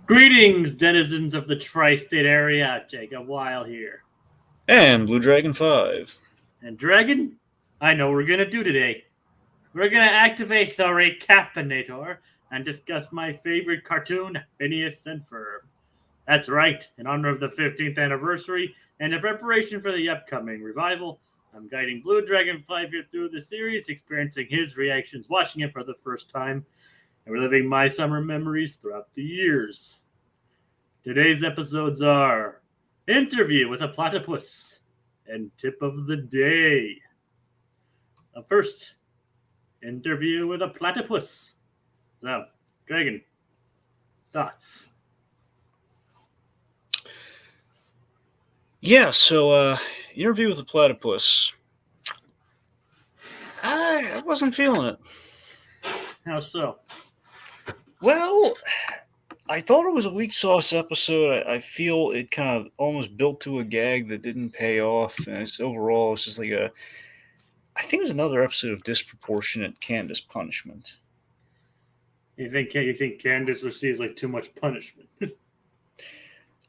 Greetings, denizens of the tri-state area. Jacob Weil here. And Blue Dragon 5. And Dragon, I know what we're going to do today. We're going to activate the Recap-inator and discuss my favorite cartoon, Phineas and Ferb. That's right, in honor of the 15th anniversary and in preparation for the upcoming revival, I'm guiding Blue Dragon 5 here through the series, experiencing his reactions, watching it for the first time, and reliving my summer memories throughout the years. Today's episodes are Interview with a Platypus and Tip of the Day. First, Interview with a Platypus. So, Dragon, thoughts? Yeah, so Interview with a Platypus. I wasn't feeling it. How so? Well, I thought it was a weak sauce episode. I feel it kind of almost built to a gag that didn't pay off. And overall, it's just like I think it was another episode of disproportionate Candace punishment. You think Candace receives like too much punishment?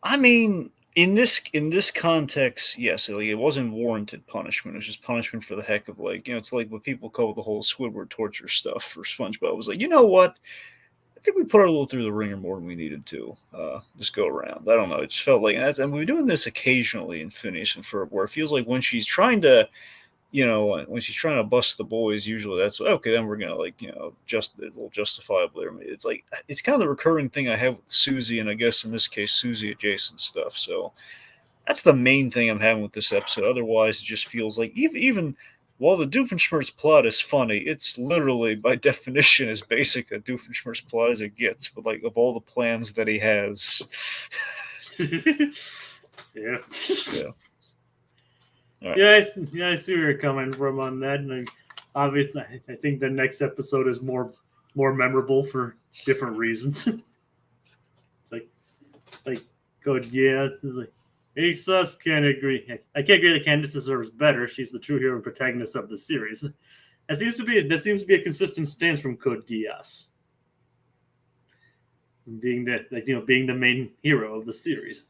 I mean, in this context, yes, it wasn't warranted punishment. It was just punishment for the heck of it's like what people call the whole Squidward torture stuff for SpongeBob. It was like, you know what? I think we put her a little through the ringer more than we needed to this go around. I don't know. It just felt like, and we're doing this occasionally in Phineas and Ferb, where it feels like when she's trying to, when she's trying to bust the boys, usually that's okay. Then we're gonna just a little justifiably. It's like it's kind of the recurring thing I have with Susie, and I guess in this case Susie adjacent stuff. So that's the main thing I'm having with this episode. Otherwise, it just feels like even while the Doofenshmirtz plot is funny, it's literally by definition as basic a Doofenshmirtz plot as it gets. But like of all the plans that he has, Yeah. Right. Yeah, I see where you're coming from on that. And obviously, I think the next episode is more memorable for different reasons. like Code Geass is like, hey, sus, can't agree. I can't agree that Candace deserves better. She's the true hero and protagonist of the series. That seems to be a consistent stance from Code Geass, being the main hero of the series,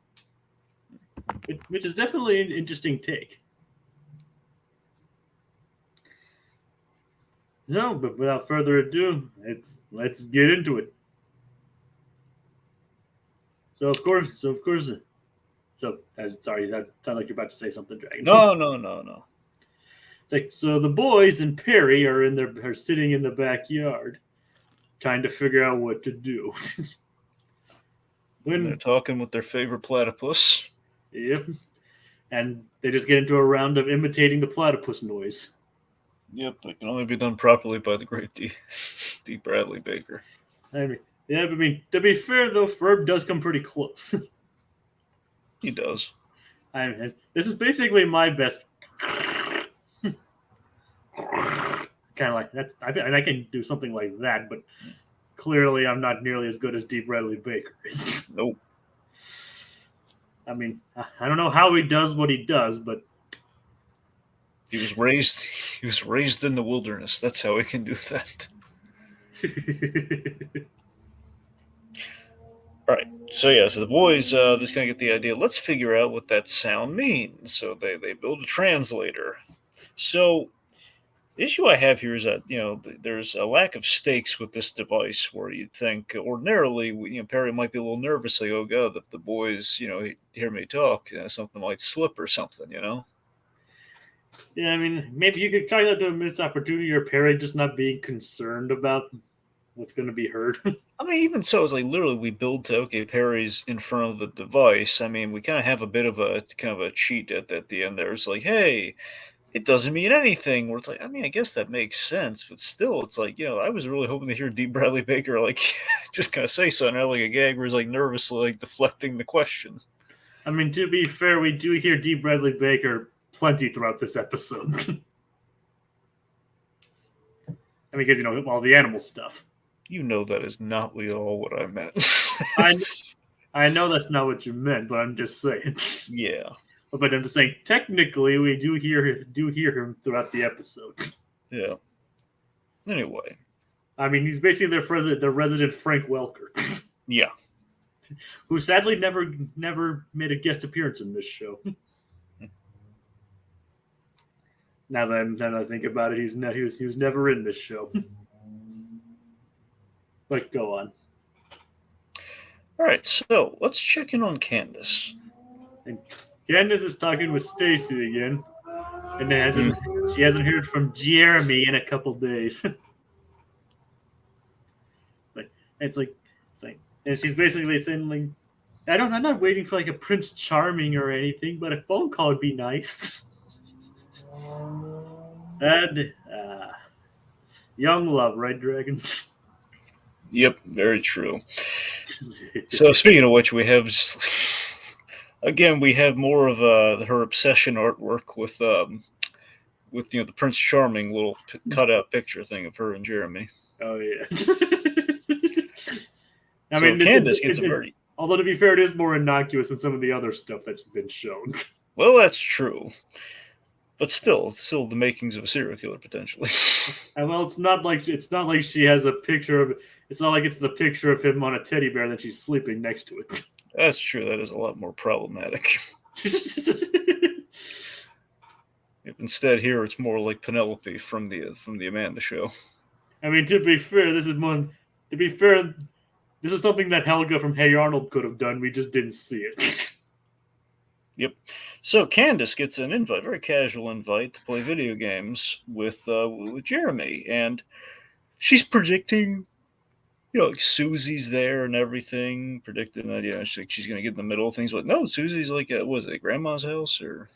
which is definitely an interesting take. No, but without further ado, let's get into it. Sorry, that sounded like you're about to say something, Dragon. No. So the boys and Perry are sitting in the backyard, trying to figure out what to do. When they're talking with their favorite platypus. Yep, and they just get into a round of imitating the platypus noise. Yep, it can only be done properly by the great D. Bradley Baker. To be fair though, Ferb does come pretty close. He does. This is basically my best. Kind of like that's. I can do something like that, but clearly I'm not nearly as good as D. Bradley Baker is. Nope. I don't know how he does what he does, but he was raised in the wilderness. That's how he can do that. All right. So the boys just kind of get the idea. Let's figure out what that sound means. So they build a translator. So the issue I have here is that there's a lack of stakes with this device. Where you'd think ordinarily, Perry might be a little nervous, like, oh god, if the boys hear me talk, something might slip or something, Yeah, maybe you could try that to a missed opportunity, or Perry just not being concerned about what's going to be heard. Even so, it's like literally we build to Perry's in front of the device. We kind of have a bit of a cheat at the end there. It's like, hey, it doesn't mean anything. Where it's like, I guess that makes sense, but still, it's like, I was really hoping to hear D. Bradley Baker just kind of say something like a gag where he's nervously deflecting the question. To be fair, we do hear D. Bradley Baker plenty throughout this episode. Because all the animal stuff. That is not at all what I meant. I know that's not what you meant, but I'm just saying. Yeah. But I'm just saying, technically, we do hear him throughout the episode. Yeah. Anyway. He's basically their resident Frank Welker. Yeah. who sadly never made a guest appearance in this show. Now that I think about it, he was never in this show. But go on. All right, so let's check in on Candace. And Candace is talking with Stacy again, and she hasn't heard from Jeremy in a couple days. Like it's like, and she's basically saying like, I'm not waiting for like a Prince Charming or anything, but a phone call would be nice. And young love, right, Dragon? Yep, very true. So speaking of which, we have again we have more of her obsession artwork with the Prince Charming little cutout picture thing of her and Jeremy. Oh yeah. Candace gets a very. Although to be fair, it is more innocuous than some of the other stuff that's been shown. Well, that's true. But still the makings of a serial killer potentially. And well, it's not like she has a picture of. It's not like it's the picture of him on a teddy bear that she's sleeping next to it. That's true. That is a lot more problematic. Instead, here it's more like Penelope from the Amanda Show. I mean, to be fair, this is something that Helga from Hey Arnold could have done. We just didn't see it. Yep. So Candace gets an invite, very casual invite, to play video games with Jeremy, and she's predicting, like Susie's there and everything, predicting that she's going to get in the middle of things. But no, Susie's like was it grandma's house or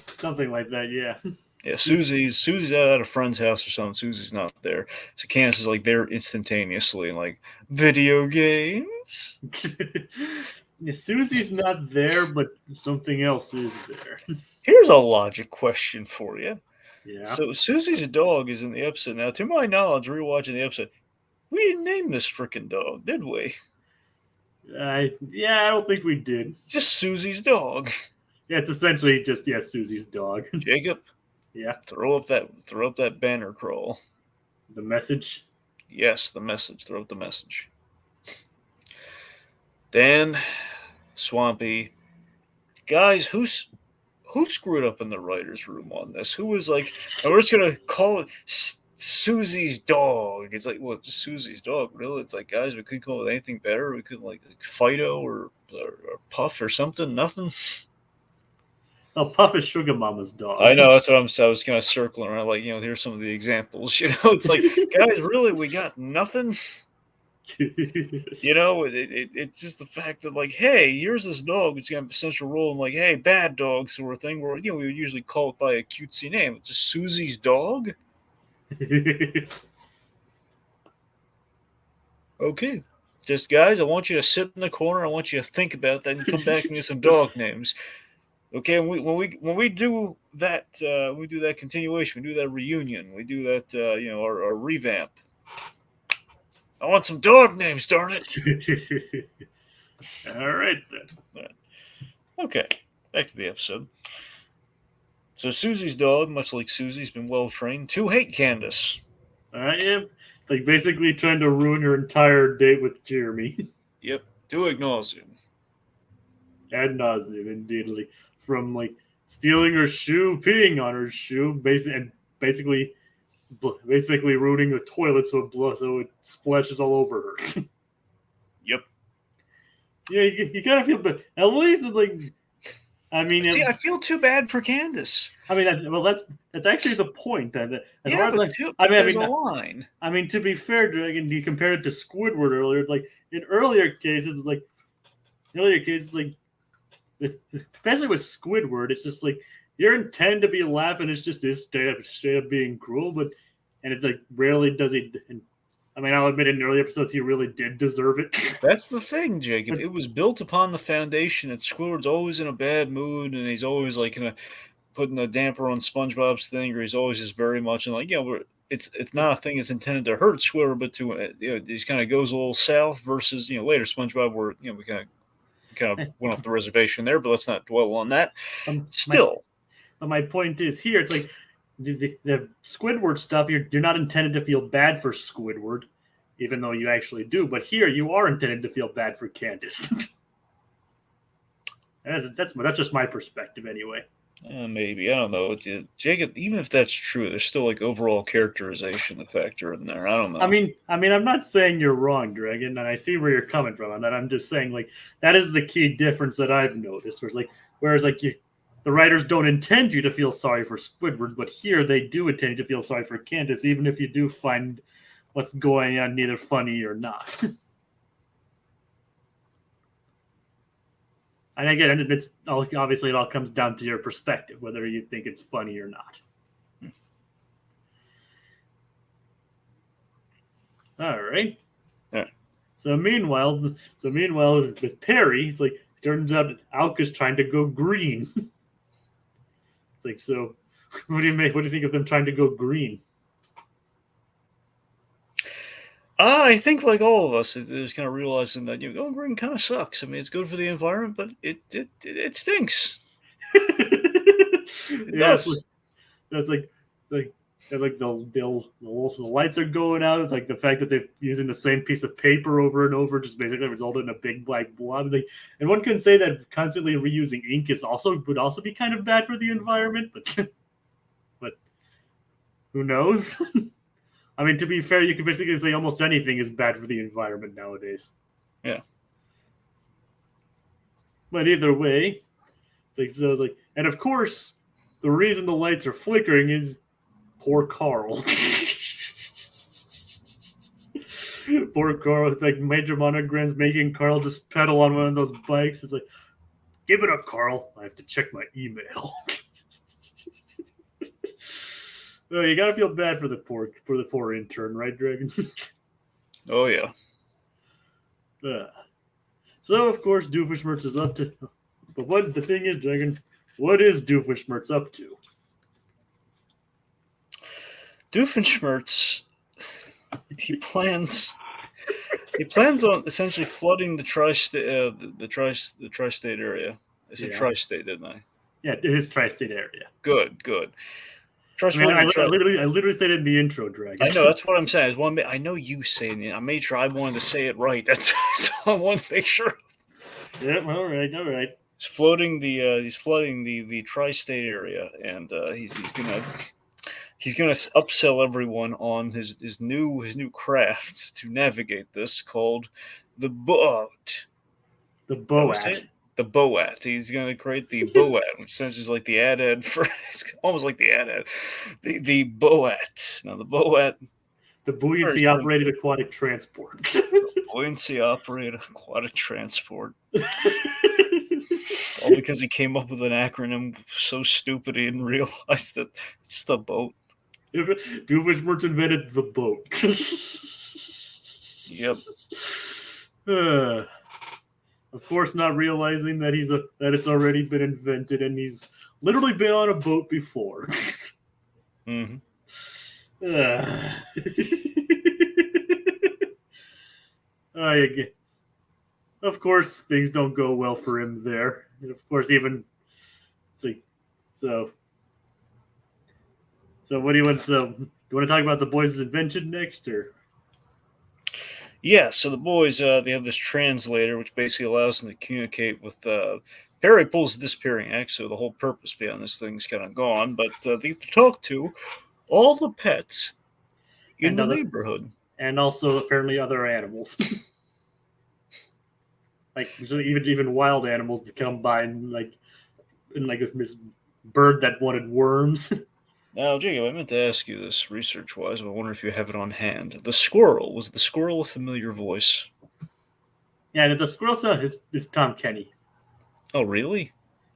something like that? Yeah. Yeah, Susie's at a friend's house or something. Susie's not there, so Candace is like there instantaneously, and like video games. Yeah, Susie's not there, but something else is there. Here's a logic question for you. Yeah. So Susie's dog is in the episode. Now, to my knowledge, rewatching the episode, we didn't name this freaking dog, did we? I don't think we did. Just Susie's dog. Yeah, it's essentially just Susie's dog. Jacob. Yeah. Throw up that banner crawl. The message. Yes, the message. Throw up the message. Dan, Swampy, guys, who screwed up in the writer's room on this? Who was like, we're just gonna call it Susie's dog? It's like, well, just Susie's dog, really? It's like, guys, we couldn't come up with anything better. We couldn't like Fido or Puff or something. Nothing. Oh, Puff is Sugar Mama's dog. I know, that's what I was kind of circling around, like, here's some of the examples. It's like, guys, really, we got nothing. It's just the fact that, like, hey, here's this dog which got a central role in, like, hey, bad dog sort of thing, where we would usually call it by a cutesy name. It's just Susie's dog. Okay, just guys, I want you to sit in the corner. I want you to think about that and come back and get some dog names. Okay, when we do that, we do that continuation, we do that reunion, we do that, our revamp. I want some dog names, darn it. All right, then. Okay, back to the episode. So Susie's dog, much like Susie's been well-trained to hate Candace. I am. Like, basically trying to ruin her entire date with Jeremy. Yep, to ad nauseum. Ad nauseum, indeedly. From, like, stealing her shoe, peeing on her shoe, basically ruining the toilet so it splashes all over her. Yep. Yeah, you kind of feel, but at least like, I mean, I feel too bad for Candace. I mean, that's actually the point. There's a line. I mean, to be fair, Dragon, you compared it to Squidward earlier. Like in earlier cases, especially with Squidward, it's just like your intent to be laughing is just this straight up being cruel, and it like rarely does he. I mean, I'll admit in early episodes he really did deserve it. That's the thing, Jacob. It was built upon the foundation that Squidward's always in a bad mood, and he's always like putting a damper on SpongeBob's thing, or he's always just very much and like, it's not a thing that's intended to hurt Squidward, but to he kind of goes a little south. Versus later SpongeBob, where we kind of went off the reservation there, but let's not dwell on that. My point is here, it's like the Squidward stuff. You're not intended to feel bad for Squidward. even though you actually do. But here, you are intended to feel bad for Candace. That's just my perspective, anyway. Maybe, I don't know. Jacob, even if that's true, there's still like overall characterization to factor in there. I don't know. I mean, I'm not saying you're wrong, Dragon, and I see where you're coming from on that. I'm just saying, like, that is the key difference that I've noticed. Whereas the writers don't intend you to feel sorry for Squidward, but here they do intend you to feel sorry for Candace, even if you do find what's going on neither funny or not. And again, obviously it all comes down to your perspective, whether you think it's funny or not. All right. Yeah. So meanwhile, with Perry, it's like it turns out Alka's trying to go green. It's like, so what do you think of them trying to go green? I think, like all of us, is kind of realizing that going green kind of sucks. I mean, it's good for the environment, but it stinks. It does. That's like the lights are going out. Like the fact that they're using the same piece of paper over and over just basically resulted in a big black blob. And one can say that constantly reusing ink would also be kind of bad for the environment, but who knows? I mean, to be fair, you can basically say almost anything is bad for the environment nowadays. Yeah. But either way, it's like, and of course, the reason the lights are flickering is poor Carl. Poor Carl with like major monograms making Carl just pedal on one of those bikes. It's like, give it up, Carl. I have to check my email. Oh, you gotta feel bad for the poor intern, right, Dragon? Oh yeah. So of course Doofenshmirtz is up to, but what the thing is, Dragon? What is Doofenshmirtz up to? Doofenshmirtz, he plans on essentially flooding the tri-state area. I said tri-state, didn't I? Yeah, it is tri-state area. Good. I literally said it in the intro, Dragon. I know, that's what I'm saying. I know you saying it. I made sure I wanted to say it right. That's so I wanted to make sure. Yeah, all right. He's flooding the tri-state area, and he's gonna upsell everyone on his new craft to navigate this called the boat. The Boat. The Boat. He's going to create the Boat, which essentially is like the ad for, it's almost like the ad. The Boat. Now, the Boat. The buoyancy operated aquatic transport. Buoyancy operated aquatic transport. All because he came up with an acronym so stupid he didn't realize that it's the boat. Doofenshmirtz invented the boat. Yep. Of course, not realizing that that it's already been invented, and he's literally been on a boat before. Mm-hmm. Of course, things don't go well for him there. And of course, even it's like so. What do you want? So, do you want to talk about the boys' invention next, or? Yeah, so the boys, they have this translator, which basically allows them to communicate with. Perry pulls the disappearing act, so the whole purpose behind this thing's kind of gone. But they have to talk to all the pets in the neighborhood, and also apparently other animals, like even wild animals that come by and like this bird that wanted worms. Now, Jacob, I meant to ask you this research-wise, but I wonder if you have it on hand. The squirrel, was the squirrel a familiar voice? Yeah, the squirrel is Tom Kenny. Oh, really?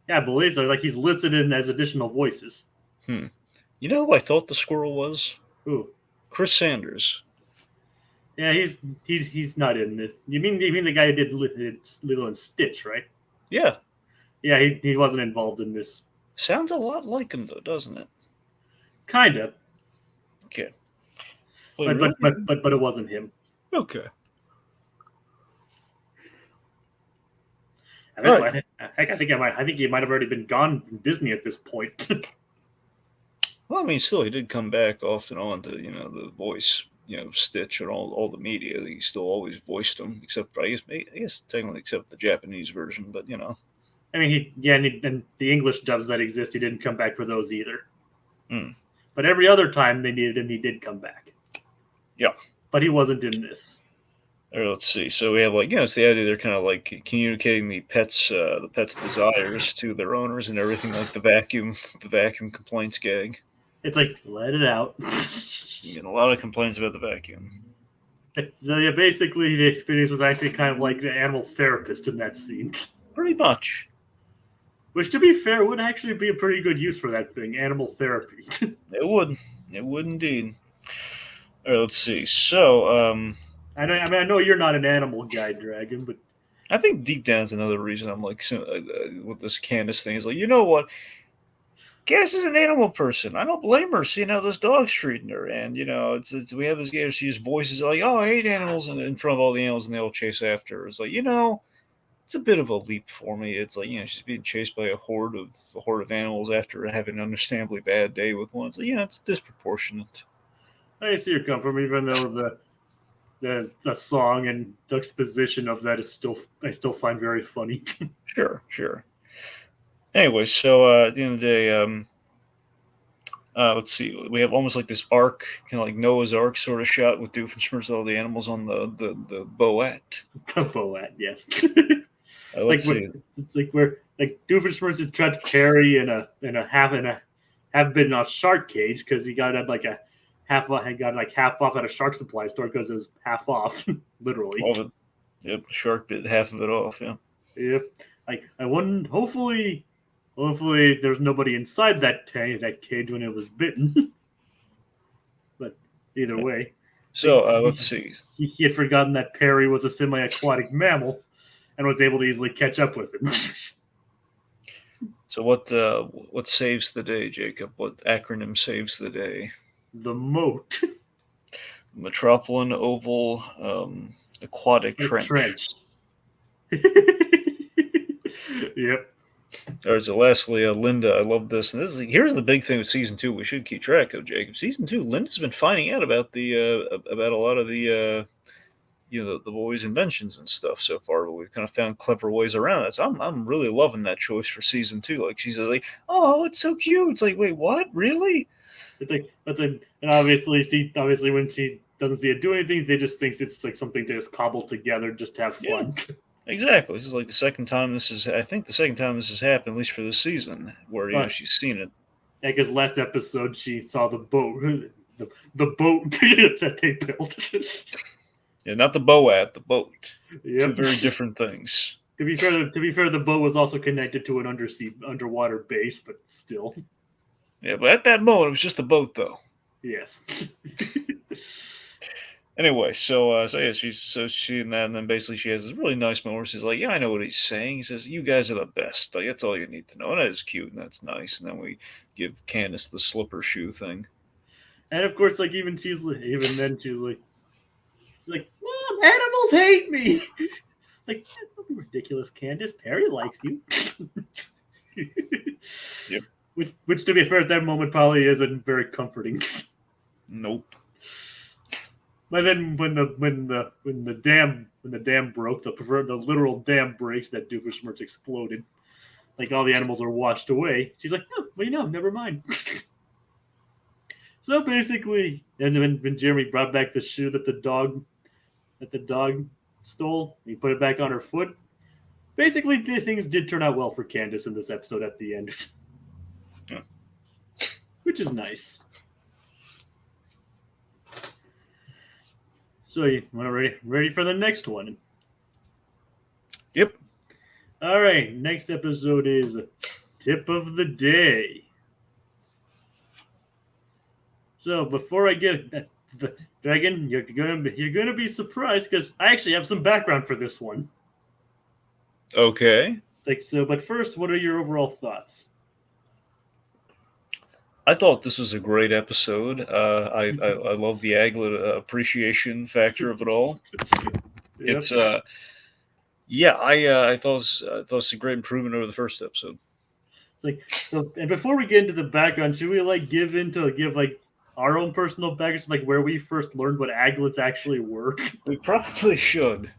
Yeah, I believe so. Like, he's listed in as additional voices. You know who I thought the squirrel was? Who? Chris Sanders. Yeah, he's not in this. You mean the guy who did Lilo and Stitch, right? Yeah. Yeah, he wasn't involved in this. Sounds a lot like him, though, doesn't it? Kind of. Okay. But it wasn't him. Okay. I think he might have already been gone from Disney at this point. Well, I mean, still, he did come back off and on to the voice Stitch and all the media. He still always voiced them, except for I guess technically except the Japanese version, but I mean, and the English dubs that exist, he didn't come back for those either. Mm. But every other time they needed him, he did come back. Yeah. But he wasn't in this. Or let's see. So we have it's the idea they're kind of like communicating the pets' desires to their owners and everything, like the vacuum complaints gag. It's like, let it out. You get a lot of complaints about the vacuum. So yeah, basically, Phineas was acting kind of like the animal therapist in that scene. Pretty much. Which, to be fair, would actually be a pretty good use for that thing, animal therapy. It would. It would indeed. All right, let's see. So, I know you're not an animal guy, Dragon, but I think deep down is another reason I'm like with this Candace thing is like, you know what? Candace is an animal person. I don't blame her seeing how this dog's treating her. And it's we have this game. She uses voices like, "Oh, I hate animals," and in front of all the animals, and they all chase after her. It's like it's a bit of a leap for me. It's like she's being chased by a horde of animals after having an understandably bad day with one. It's like it's disproportionate. I see your come from, even though the song and juxtaposition of that is I still find very funny. Sure. Anyway, so at the end of the day, let's see. We have almost like this arc, kind of like Noah's Ark sort of shot with Doofenshmirtz, all the animals on the boat. The boat, yes. Let's see. It's like where Doofenshmirtz is trapped Perry in a half bitten off shark cage because he got like a half off at a shark supply store because it was half off, literally. All of it. Yep, shark bit half of it off. Yeah. Yep. I wouldn't. Hopefully, there's nobody inside that cage when it was bitten. But either way. So let's see. He had forgotten that Perry was a semi-aquatic mammal, and was able to easily catch up with him. So what saves the day, Jacob? What acronym saves the day? The moat. Metropolitan Oval Aquatic Trench. Yep. All right, so lastly, Linda, I love this. And here's the big thing with season 2 we should keep track of, Jacob. Season 2, Linda's been finding out about about a lot of the the boys' inventions and stuff so far, but we've kind of found clever ways around it. So I'm really loving that choice for season 2. Like she says, like, "Oh, it's so cute." It's like, wait, what? Really? It's like and obviously when she doesn't see it do anything, they just thinks it's like something to just cobble together just to have fun. Yeah, exactly. This is like the second time this has happened, at least for this season, where she's seen it. Yeah, because last episode she saw the boat, the boat that they built. Yeah, not the boat, the boat. Yep. Two very different things. To be fair, the boat was also connected to an underwater base, but still. Yeah, but at that moment, it was just a boat, though. Yes. Anyway, so she and then basically she has this really nice moment where she's like, "Yeah, I know what he's saying." He says, "You guys are the best. Like, that's all you need to know." And that is cute and that's nice. And then we give Candace the slipper shoe thing. And of course, like even then she's like, "Mom, animals hate me." Like, don't be ridiculous, Candace. Perry likes you. Yep. Which, to be fair, at that moment probably isn't very comforting. Nope. But then when the dam broke, the literal dam breaks, that Doofenshmirtz exploded. Like all the animals are washed away. She's like, "Oh, well, never mind." So basically, and then when Jeremy brought back the shoe that the dog stole, he put it back on her foot. Basically, things did turn out well for Candace in this episode at the end. Yeah. Which is nice. So you ready for the next one? Yep. All right, next episode is Tip of the Day. So before I get the Dragon, you're gonna be surprised because I actually have some background for this one. Okay. It's like so, but first, what are your overall thoughts? I thought this was a great episode. I love the aglet appreciation factor of it all. Yep. It's I thought it was a great improvement over the first episode. It's like so, and before we get into the background, should we give our own personal baggage, like where we first learned what aglets actually were? We probably should.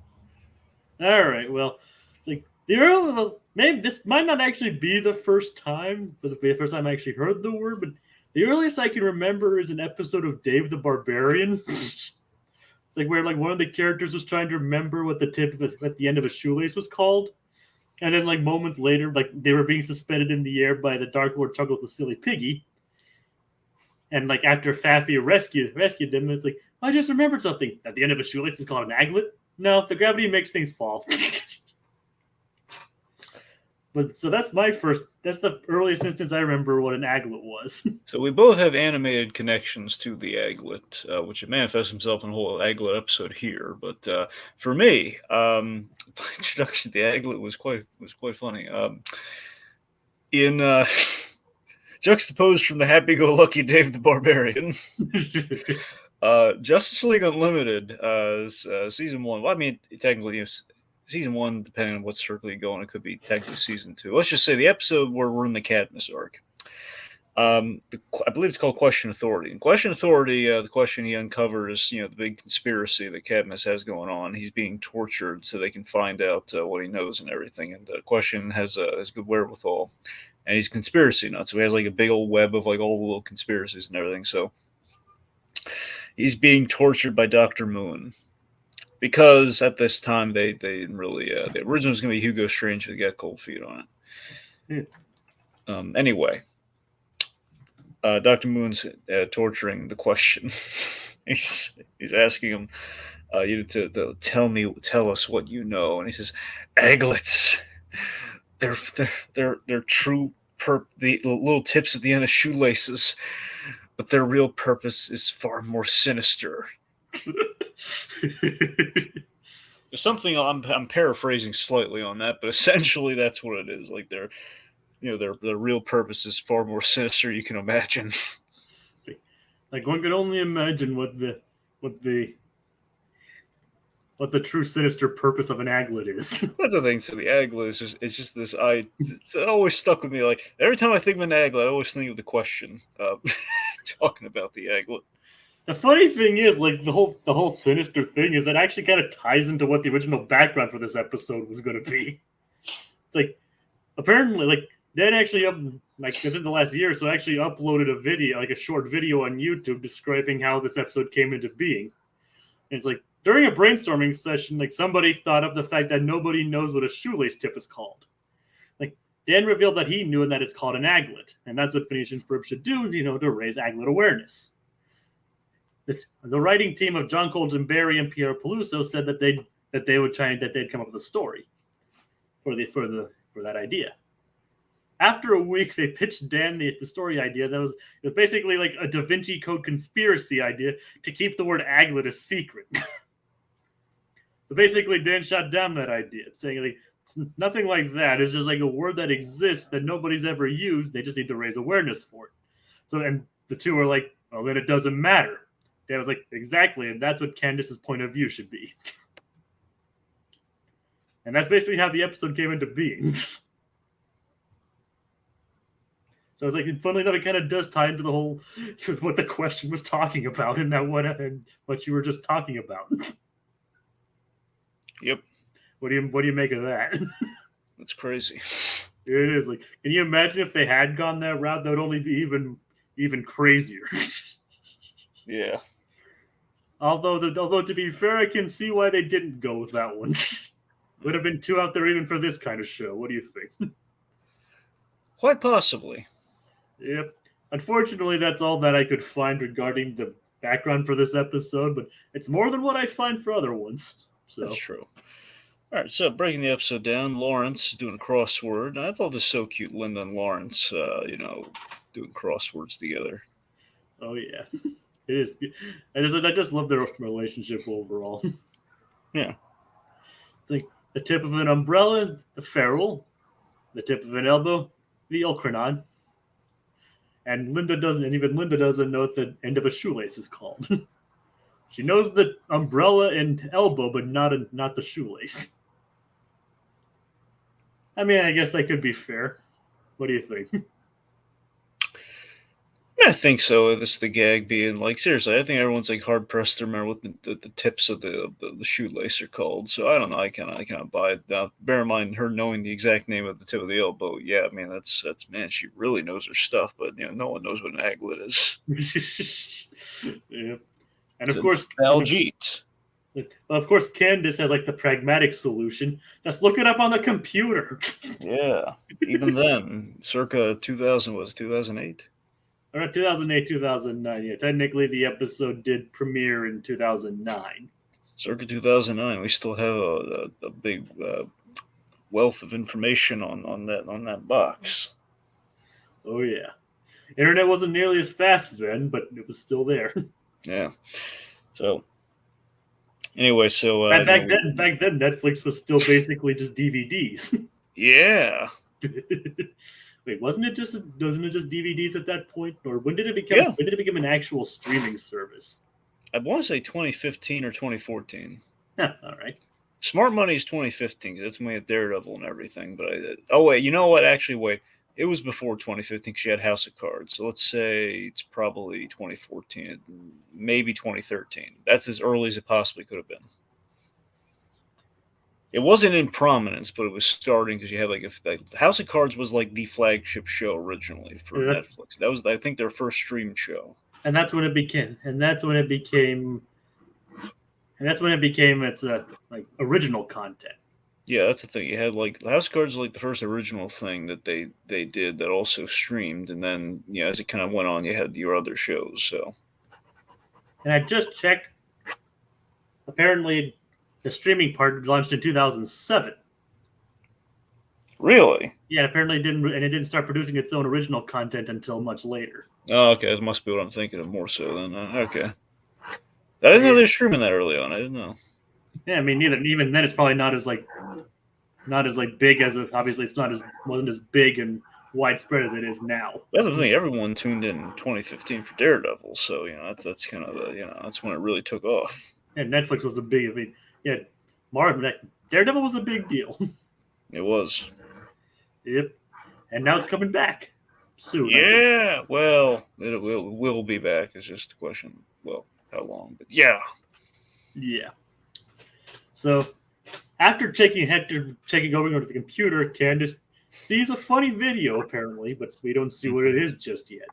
All right, well, it's like the early, well, maybe this might not actually be the first time I actually heard the word, but the earliest I can remember is an episode of Dave the Barbarian. It's like where like one of the characters was trying to remember what the tip at the end of a shoelace was called, and then like moments later, like they were being suspended in the air by the Dark Lord Chuckles the Silly Piggy, and like after Faffy rescued them, it's like I just remembered something. At the end of a shoelace is called an aglet. No, the gravity makes things fall. But so that's the earliest instance I remember what an aglet was. So we both have animated connections to the aglet, which manifests himself in a whole aglet episode here. But for me, my introduction to the aglet was quite funny. In juxtaposed from the happy-go-lucky Dave the Barbarian, Justice League Unlimited season 1. Well, I mean, technically, season 1, depending on what circle you go on, it could be technically season 2. Let's just say the episode where we're in the Cadmus arc. I believe it's called Question Authority. In Question Authority, the question he uncovers, the big conspiracy that Cadmus has going on. He's being tortured so they can find out what he knows and everything. And Question has good wherewithal, and he's conspiracy nuts. So he has like a big old web of like all the little conspiracies and everything. So he's being tortured by Dr. Moon. Because at this time they didn't really the original was going to be Hugo Strange who got cold feet on it. Anyway, Dr. Moon's torturing the Question. he's asking him, to tell us what you know, and he says, aglets. They're true the little tips at the end of shoelaces, but their real purpose is far more sinister. There's something I'm paraphrasing slightly on that, but essentially that's what it is. Like their real purpose is far more sinister you can imagine. Like one can only imagine what the true sinister purpose of an aglet is. That's the thing. So the aglet is just this. It's always stuck with me. Like every time I think of an aglet, I always think of the Question talking about the aglet. The funny thing is, like the whole sinister thing is, it actually kind of ties into what the original background for this episode was going to be. It's like apparently, like Dan actually within the last year or so actually uploaded a video, like a short video on YouTube describing how this episode came into being. And it's like during a brainstorming session, like somebody thought of the fact that nobody knows what a shoelace tip is called. Like Dan revealed that he knew and that it's called an aglet, and that's what Phineas and Ferb should do, to raise aglet awareness. The writing team of John Colton Barry and Pierre Peluso said that they'd come up with a story for that idea. After a week, they pitched Dan the story idea it was basically like a Da Vinci Code conspiracy idea to keep the word aglet a secret. So basically, Dan shot down that idea, saying like it's nothing like that. It's just like a word that exists that nobody's ever used. They just need to raise awareness for it. So, and the two are like, well, then it doesn't matter. Dan was like, exactly, and that's what Candace's point of view should be. And that's basically how the episode came into being. So it's like, funnily enough, it kind of does tie into the whole what the Question was talking about, and what you were just talking about. Yep. What do you make of that? That's crazy. It is. Like, can you imagine if they had gone that route? That would only be even crazier. Yeah. Although to be fair, I can see why they didn't go with that one. Would have been too out there even for this kind of show. What do you think? Quite possibly. Yep. Unfortunately, that's all that I could find regarding the background for this episode, but it's more than what I find for other ones. So that's true. All right, so breaking the episode down, Lawrence is doing a crossword. And I thought this was so cute, Linda and Lawrence, doing crosswords together. Oh yeah. It is. I just love their relationship overall. Yeah. It's like the tip of an umbrella is the ferrule, the tip of an elbow, the Ulcranon. And even Linda doesn't know what the end of a shoelace is called. She knows the umbrella and elbow, but not the shoelace. I mean, I guess that could be fair. What do you think? I think so. This the gag being like seriously. I think everyone's like hard pressed to remember what the tips of the shoelace are called. So I don't know. I kind of buy it. Now, bear in mind her knowing the exact name of the tip of the elbow. Yeah, I mean that's man. She really knows her stuff. But no one knows what an aglet is. Yeah. And It's of a course, Baljeet. of course, Candace has like the pragmatic solution. Just look it up on the computer. Yeah. Even then, circa 2000 was 2008. Around 2008, 2009. Yeah, technically the episode did premiere in 2009. Circa 2009, we still have a big wealth of information on that box. Oh yeah, internet wasn't nearly as fast then, but it was still there. Yeah. So anyway, so Back then, Netflix was still basically just DVDs. yeah, Wait, wasn't it just DVDs at that point, or when did it become yeah. when did it become an actual streaming service? I want to say 2015 or 2014. Huh, all right. Smart Money is 2015 because that's when we had Daredevil and everything. But oh wait, you know what? Actually, wait. It was before 2015 because she had House of Cards. So let's say it's probably 2014, maybe 2013. That's as early as it possibly could have been. It wasn't in prominence, but it was starting because you had like House of Cards was like the flagship show originally for Yeah, Netflix. That was, I think, their first streamed show. and that's when it became. And that's when it became. And that's when it became its like original content. Yeah, that's the thing. You had like House of Cards was like the first original thing that they did that also streamed, and then as it kind of went on, you had your other shows. So And I just checked. Apparently, the streaming part launched in 2007. really, Yeah, apparently it didn't start producing its own original content until much later. oh, okay, that must be what I'm thinking of more so then. Okay, I didn't know they were streaming that early on. I didn't know. Yeah, I mean, neither even then it's probably not as big as obviously it's not as wasn't as big and widespread as it is now. That's the thing. Everyone tuned in 2015 for Daredevil, so that's kind of that's when it really took off. And Netflix was a big. I mean, yeah, Marvel Daredevil was a big deal. It was. Yep, and now it's coming back soon. Yeah, well, it will be back. It's just a question, well, how long? But yeah. Yeah. So after checking over to the computer, Candace sees a funny video apparently, but we don't see what it is just yet.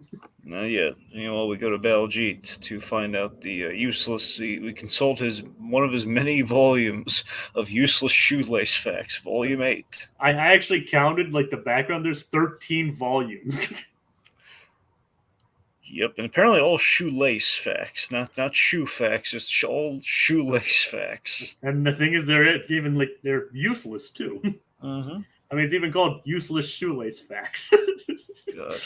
Not yet. We go to Baljeet to find out the useless. We consult one of his many volumes of useless shoelace facts, Volume 8. I actually counted like the background. There's 13 volumes. Yep, and apparently all shoelace facts, not shoe facts, just all shoelace facts. And the thing is, they're useless too. Mm-hmm. I mean, it's even called useless shoelace facts. God.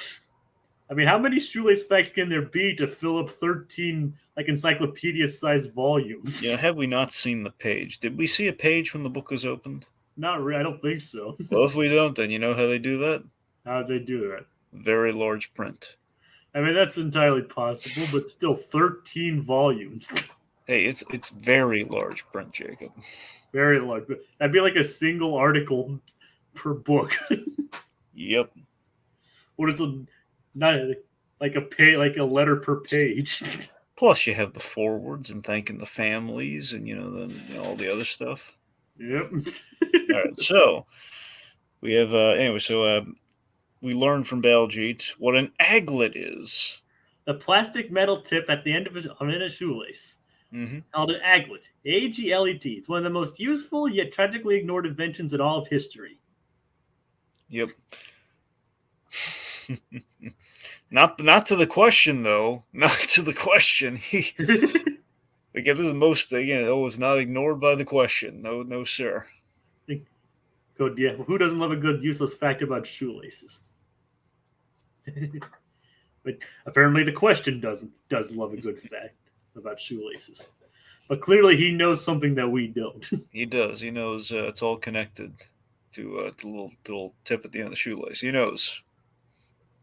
I mean, how many shoelace facts can there be to fill up 13 like encyclopedia-sized volumes? Yeah, have we not seen the page? Did we see a page when the book was opened? Not really. I don't think so. Well, if we don't, then you know how they do that? How do they do that? Very large print. I mean, that's entirely possible, but still 13 volumes. Hey, it's very large print, Jacob. Very large. That'd be like a single article per book. Yep. What is not like a letter per page. Plus, you have the forwards and thanking the families, and then all the other stuff. Yep. All right, so we have anyway. So we learned from Baljeet what an aglet is. The plastic metal tip at the end of a shoelace. Mm-hmm. Called an aglet. A-G-L-E-T. It's one of the most useful yet tragically ignored inventions in all of history. Yep. Not to the question though. Not to the question. Again, this is most again. It was not ignored by the question. No, sir. Good, yeah. Who doesn't love a good useless fact about shoelaces? But apparently, the question does love a good fact about shoelaces. But clearly, he knows something that we don't. He does. He knows it's all connected to the little tip at the end of the shoelace. He knows.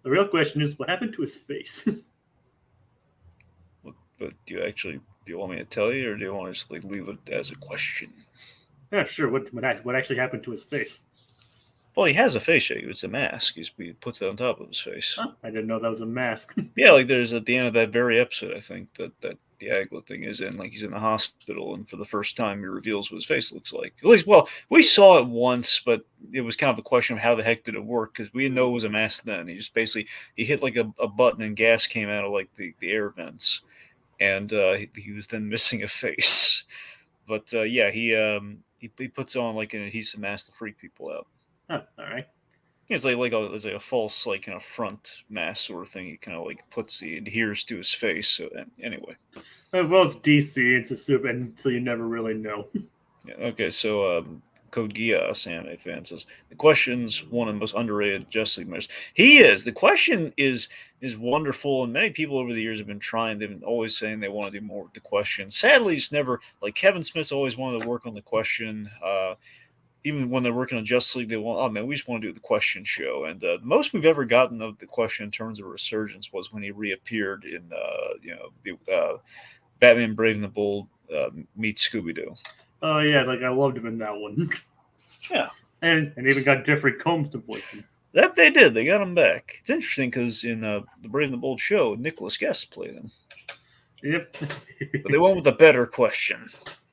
The real question is, what happened to his face? But do you want me to tell you, or do you want to just leave it as a question? Yeah, sure. What actually happened to his face? Well, he has a face shape. It's a mask. He puts it on top of his face. Huh, I didn't know that was a mask. Yeah, like there's at the end of that very episode, I think that the aglet thing is in. Like he's in the hospital, and for the first time, he reveals what his face looks like. At least, well, we saw it once, but it was kind of a question of how the heck did it work because we didn't know it was a mask then. He just basically he hit like a button and gas came out of like the air vents, and he was then missing a face. But yeah, he puts on like an adhesive mask to freak people out. Huh, all right. It's it's like a false like kind of front mask sort of thing. He kind of like adheres to his face. So anyway, Well, it's DC. It's a soup, and so you never really know. yeah. Okay, so Code Geass anime fan says the question's one of the most underrated Justice League members. He is. The question is wonderful, and many people over the years have been trying. They've been always saying they want to do more with the question. Sadly, it's never like Kevin Smith's always wanted to work on the question. Even when they're working on Justice League, they want, oh man, we just want to do the question show. And the most we've ever gotten of the question in terms of resurgence was when he reappeared in, Batman Brave and the Bold meets Scooby Doo. Oh yeah, like I loved him in that one. Yeah, and even got Jeffrey Combs to voice him. That they did. They got him back. It's interesting because in the Brave and the Bold show, Nicholas Guest played him. Yep. But they went with a better question.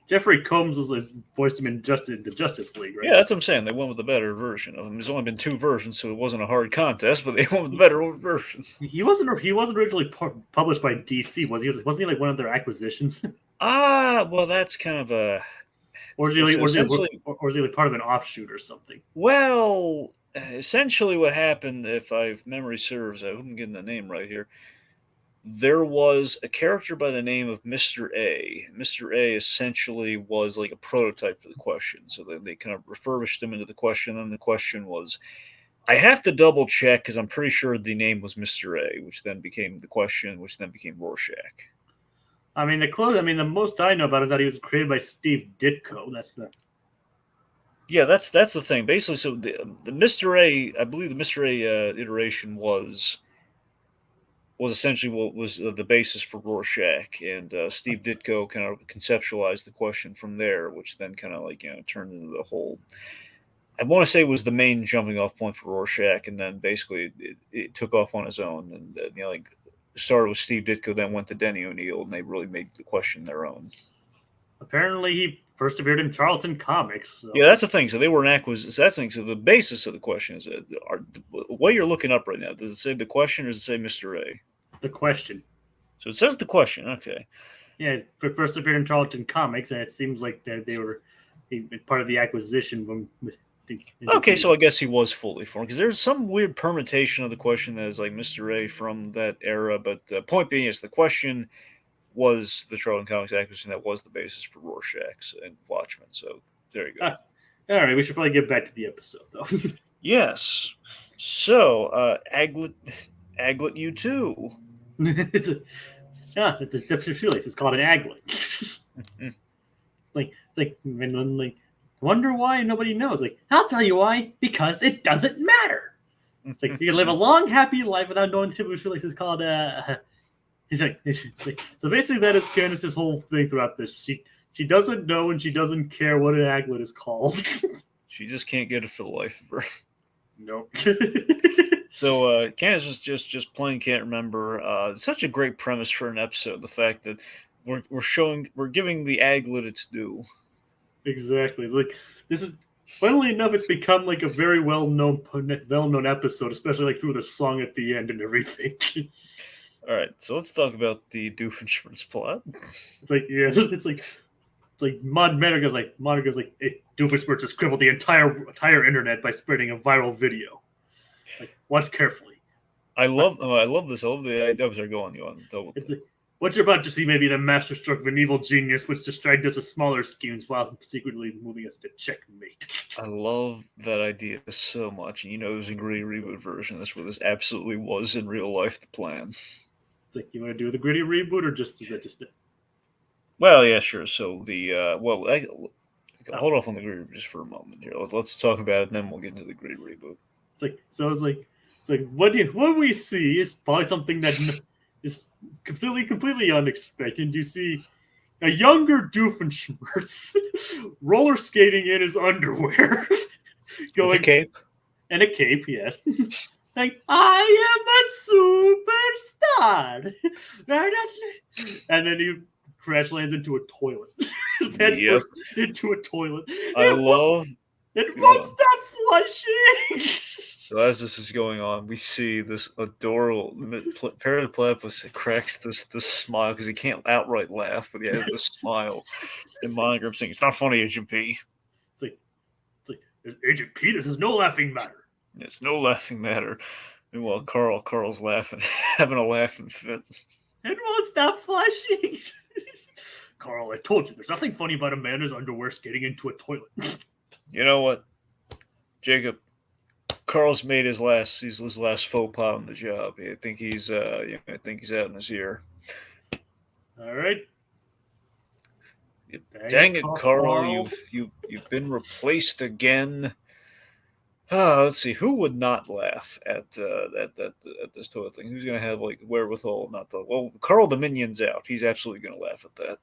Jeffrey Combs was voiced him in the Justice League, right? Yeah, that's what I'm saying. They went with the better version of him. There's only been 2 versions, so it wasn't a hard contest, but they went with the better version. He wasn't originally published by DC, was he? Wasn't he like one of their acquisitions? Well, that's kind of a... Or is he like part of an offshoot or something? Well, essentially what happened, if memory serves, I hope I'm getting the name right here, there was a character by the name of Mr. A. Mr. A essentially was like a prototype for the question. So they kind of refurbished him into the question, and the question was, I have to double check because I'm pretty sure the name was Mr. A, which then became the question, which then became Rorschach. I mean, the most I know about it is that he was created by Steve Ditko. That's the thing. Basically, so the Mr. A, I believe the Mr. A iteration was essentially what was the basis for Rorschach, and Steve Ditko kind of conceptualized the question from there, which then kind of turned into the whole. I want to say it was the main jumping off point for Rorschach, and then basically it took off on its own, and started with Steve Ditko, then went to Denny O'Neil, and they really made the question their own. Apparently, he first appeared in Charlton Comics. So. Yeah, that's the thing. So they were an acquisition. That's the thing. So the basis of the question is what you're looking up right now. Does it say the question or does it say Mr. A? The question. So it says the question. Okay. Yeah, he first appeared in Charlton Comics, and it seems like they were part of the acquisition. Okay, so I guess he was fully formed because there's some weird permutation of the question that is like Mr. A from that era. But the point being is the question was the Charlton Comics acquisition that was the basis for Rorschach and Watchmen. So there you go. All right, we should probably get back to the episode though. Yes. So Aglet U2. It's a shoelace. It's called an aglet. Wonder why nobody knows. Like, I'll tell you why. Because it doesn't matter. It's like you can live a long, happy life without knowing the tip of a shoelace is called. He's like, so basically that is Candace's whole thing throughout this. She doesn't know and she doesn't care what an aglet is called. She just can't get it for the life of her. Nope. So Candace is just plain can't remember. Such a great premise for an episode. The fact that we're giving the aglet its due. Exactly. It's like this is funnily enough, it's become like a very well-known episode, especially like through the song at the end and everything. All right, so let's talk about the Doofenshmirtz plot. It's like Monica goes like, hey, Doofenshmirtz has crippled the entire internet by spreading a viral video. Like, watch carefully. I love this. I love the. I'm sorry, go on. You on? What you're about to see may be the masterstroke of an evil genius, which distracted us with smaller schemes while secretly moving us to checkmate. I love that idea so much. And there's a gritty reboot version. That's what this absolutely was in real life. The plan. It's like, you want to do the gritty reboot, or is that just it? Well, yeah, sure. So hold off on the gritty reboot just for a moment here. Let's talk about it, and then we'll get into the gritty reboot. It's like what we see is probably something that is completely unexpected. You see a younger Doofenshmirtz roller skating in his underwear, with a cape. And a cape, yes. Like, I am a superstar. And then he crash lands into a toilet. Head Yep. first into a toilet. I love. It won't stop flushing. So as this is going on, we see this adorable parrot platypus cracks this smile because he can't outright laugh, but he has this smile. And Monogram saying, "It's not funny, Agent P." It's like Agent P. This is no laughing matter. It's no laughing matter. Meanwhile, Carl's laughing, having a laughing fit. It won't stop flushing. Carl, I told you, there's nothing funny about a man in his underwear skating into a toilet. You know what, Jacob? Carl's made his last faux pas on the job. I think he's I think he's out in his ear. All right. Dang it, Carl! You've been replaced again. Let's see, who would not laugh at this toilet thing? Who's gonna have like wherewithal not to? Well, Carl Dominion's out. He's absolutely gonna laugh at that.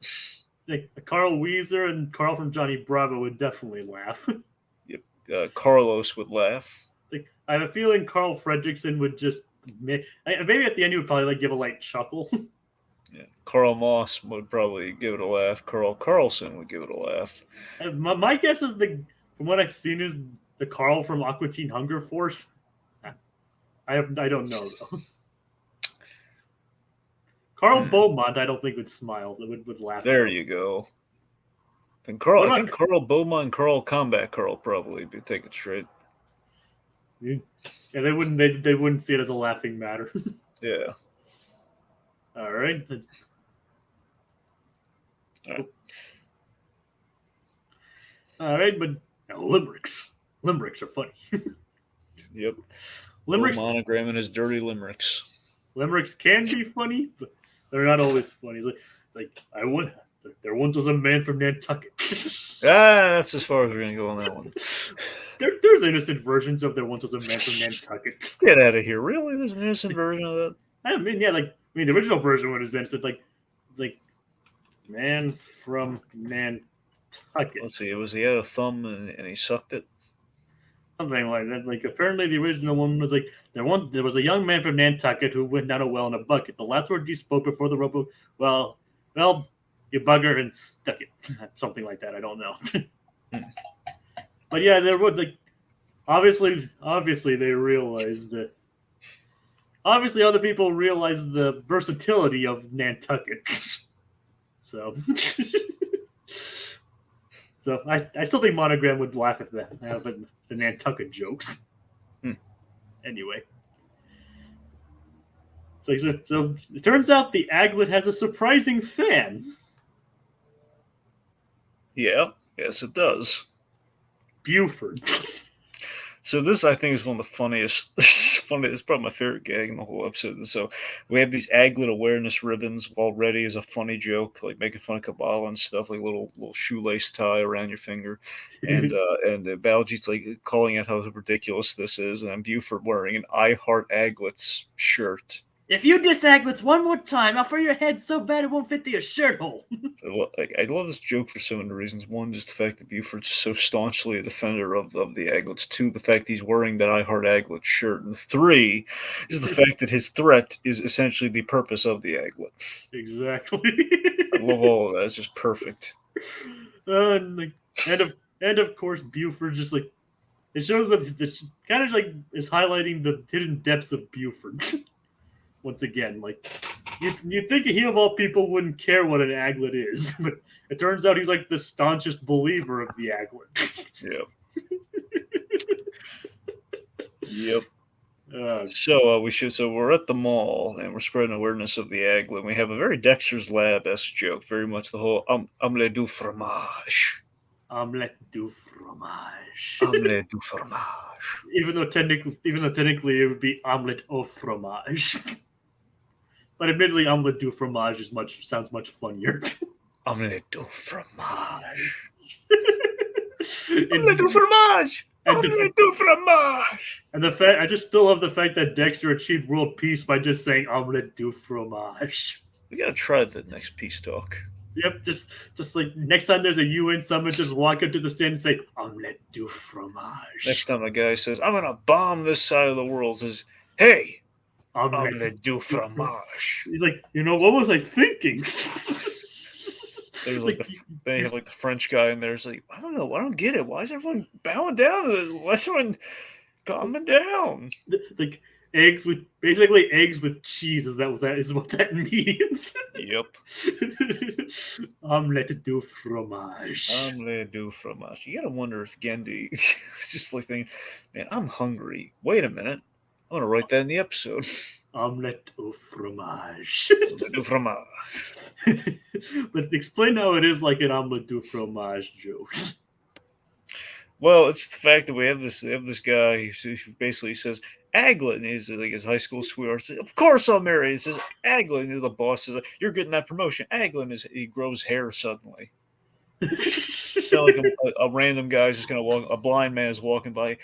Like Carl Weezer and Carl from Johnny Bravo would definitely laugh. Yep, Carlos would laugh. Like, I have a feeling Carl Fredrickson would just maybe at the end he would probably like give a light chuckle. Yeah, Carl Moss would probably give it a laugh. Carl Carlson would give it a laugh. My guess is from what I've seen is the Carl from Aqua Teen Hunger Force. I don't know though. Carl Beaumont, I don't think would smile. Would laugh. There you go. And Carl, I think Carl Beaumont and Carl Combat Carl probably be taken straight. Yeah, they wouldn't see it as a laughing matter. Yeah. All right. All right, but now limericks. Limericks are funny. Yep. Limericks. Monogram and his dirty limericks. Limericks can be funny, but they're not always funny. It's like there once was a man from Nantucket. That's as far as we're gonna go on that one. There's innocent versions of there once was a man from Nantucket. Get out of here! Really? There's an innocent version of that? I mean, yeah, the original version was innocent. It's like man from Nantucket. Let's see. He had a thumb and he sucked it. Something like that. Like apparently the original one was like there was a young man from Nantucket who went down a well in a bucket. The last word he spoke before the rope. Well, you bugger and stuck it. Something like that. I don't know. But yeah, there would obviously they realized that. Obviously, other people realized the versatility of Nantucket. So I still think Monogram would laugh at that, but the Nantucket jokes. Anyway. So it turns out the aglet has a surprising fan. Yeah, yes it does. Buford. So this, I think, is one of the funniest. It's probably my favorite gag in the whole episode. So we have these aglet awareness ribbons already as a funny joke, like making fun of Kabbalah and stuff, like little shoelace tie around your finger, and Baljeet's like calling out how ridiculous this is, and I'm Buford wearing an I Heart Aglets shirt. If you diss aglets one more time, I'll fry your head so bad it won't fit through your shirt hole. I love this joke for so many reasons. One, just the fact that Buford's so staunchly a defender of the aglets. Two, the fact he's wearing that I Heart Aglet shirt. And three is the fact that his threat is essentially the purpose of the aglet. Exactly. I love all of that. It's just perfect. And of course, Buford just like it shows up. Kind of like is highlighting the hidden depths of Buford. Once again, like you think he of all people wouldn't care what an aglet is, but it turns out he's like the staunchest believer of the aglet. Yep. So we're at the mall and we're spreading awareness of the aglet. And we have a very Dexter's Lab-esque joke, very much the whole omelette du fromage. Omelette du fromage. Omelette du fromage. Even though technically it would be omelette au fromage. But admittedly, omelette du fromage sounds much funnier. Omelette du fromage. Omelette du fromage. Omelette du fromage. And the fact I just still love the fact that Dexter achieved world peace by just saying omelette du fromage. We gotta try the next peace talk. Yep, just like next time there's a UN summit, just walk up to the stand and say, "Omelette du Next fromage." time a guy says, I'm going to bomb this side of the world, says, hey, Omelette omelette du du fromage. fromage. He's like, what was I thinking? There's It's like like they have like the French guy in there. It's like, I don't know, I don't get it. Why is everyone bowing down to this? Why is everyone calming down? like eggs with cheese. Is what that means? Yep. Omelette du fromage. Omelette du fromage. You gotta wonder if Gendy is just like thinking, man, I'm hungry. Wait a minute. I'm gonna write that in the episode. Omelette au fromage. Omelette du fromage. But explain how it is like an omelette du fromage joke. Well, it's the fact that we have this guy who basically says aglet, and he's like his high school sweetheart. Says, of course I'll marry. He says aglet, and the boss says, "You're getting that promotion." Aglet is he grows hair suddenly. So like a random guy's just gonna walk. A blind man is walking by.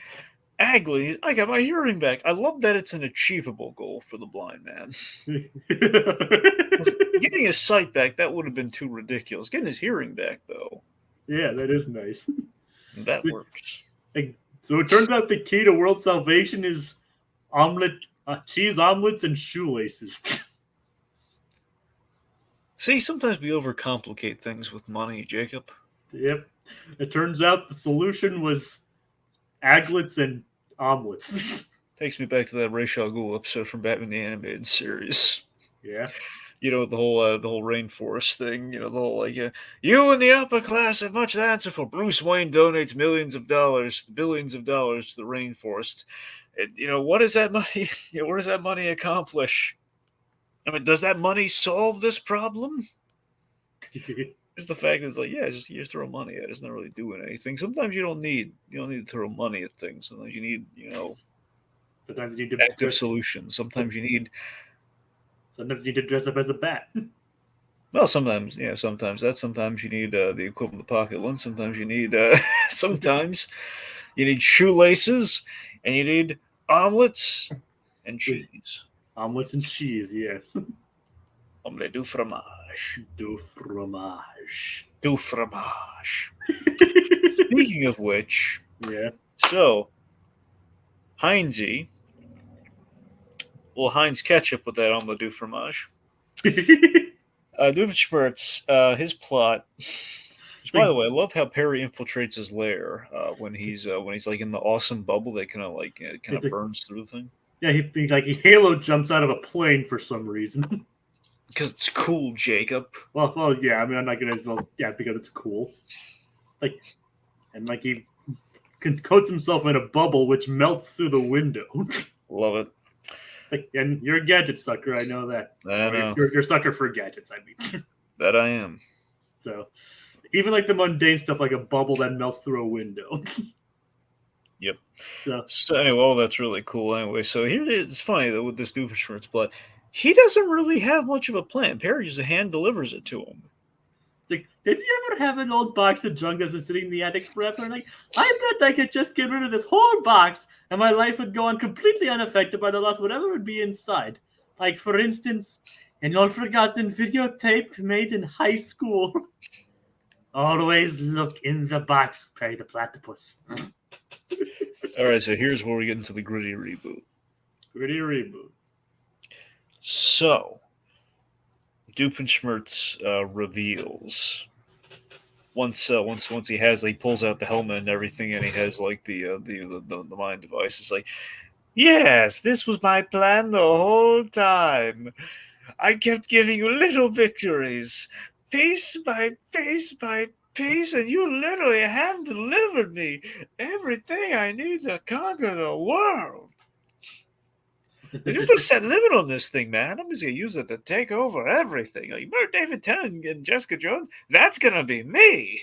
Aglet, I got my hearing back. I love that it's an achievable goal for the blind man. Getting his sight back, that would have been too ridiculous. Getting his hearing back, though, Yeah, that is nice. that works. So it turns out the key to world salvation is cheese omelets and shoelaces. See, sometimes we overcomplicate things with money, Jacob. Yep. It turns out the solution was aglets and omelets. Takes me back to that Ra's al Ghul episode from Batman the Animated Series. Yeah. You know, the whole rainforest thing. You know, the whole like, you in the upper class have much to answer for. Bruce Wayne donates millions of dollars, billions of dollars to the rainforest. And, what does that money? What does that money accomplish? I mean, does that money solve this problem? It's the fact that it's like, yeah, you just throw money at it. It's not really doing anything. Sometimes you don't need to throw money at things. Sometimes you need, sometimes you need to active solutions. Sometimes you need dress up as a bat. Well, sometimes, yeah, sometimes you need the equivalent of pocket lint. Sometimes you need sometimes you need shoelaces, and you need omelets and cheese. Omelets and cheese, yes. Omelette du fromage. Du fromage. Du fromage. Speaking of which, Yeah. so Heinzie, Heinz ketchup with that omelette du fromage. Doofenshmirtz, his plot. By the way, I love how Perry infiltrates his lair when he's like in the awesome bubble that kind of burns through the thing. Yeah, he Halo jumps out of a plane for some reason. Because it's cool, Jacob. Well, yeah. I mean, I'm not gonna. Well, yeah, because it's cool. And he coats himself in a bubble which melts through the window. Love it. And you're a gadget sucker. I know that. I know. You're a sucker for gadgets. I mean, that I am. So, even like the mundane stuff, like a bubble that melts through a window. Yep. So anyway, well, that's really cool. Anyway, so here it's funny that with this Doofenshmirtz plot, he doesn't really have much of a plan. Perry just hand delivers it to him. It's like, did you ever have an old box of junk that's been sitting in the attic forever? And I bet I could just get rid of this whole box and my life would go on completely unaffected by the loss of whatever would be inside. Like, for instance, an old forgotten videotape made in high school. Always look in the box, Perry the Platypus. All right, so here's where we get into the gritty reboot. So, Doofenshmirtz reveals once he has he pulls out the helmet and everything, and he has like the mind device. It's like, yes, this was my plan the whole time. I kept giving you little victories, piece by piece by piece, and you literally hand delivered me everything I need to conquer the world. There's no set limit on this thing, man. I'm just gonna use it to take over everything. Like, remember David Tennant and Jessica Jones? That's gonna be me.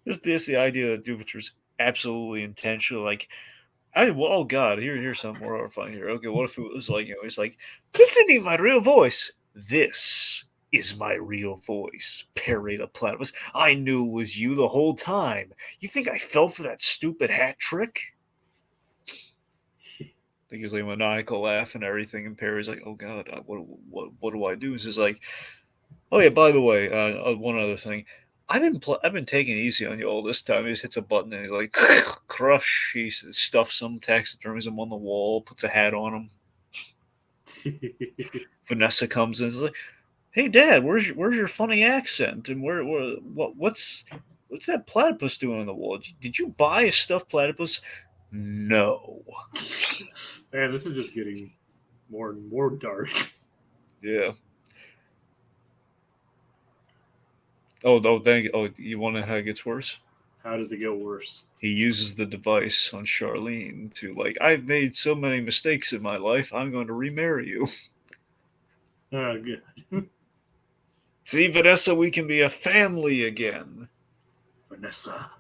Just the idea that Doofenshmirtz was absolutely intentional. Like, oh god, here's something more horrifying here. Okay, what if it was like, it's like, this isn't even my real voice. This is my real voice, Perry the Platypus. I knew it was you the whole time. You think I fell for that stupid hat trick? think he's like maniacal laugh and everything, and Perry's like, "Oh God, what do I do?" He's like, "Oh yeah, by the way, one other thing, I've been taking it easy on you all this time." He just hits a button and he like crush. He stuffs him, taxidermies him on the wall, puts a hat on him. Vanessa comes in, and is like, "Hey, Dad, where's your funny accent? And what's that platypus doing on the wall? Did you buy a stuffed platypus?" No. Man, this is just getting more and more dark. Yeah. Oh, thank you. Oh, you want to know how it gets worse? How does it get worse? He uses the device on Charlene to like, "I've made so many mistakes in my life. I'm going to remarry you." Oh, good. See, Vanessa, we can be a family again. Vanessa.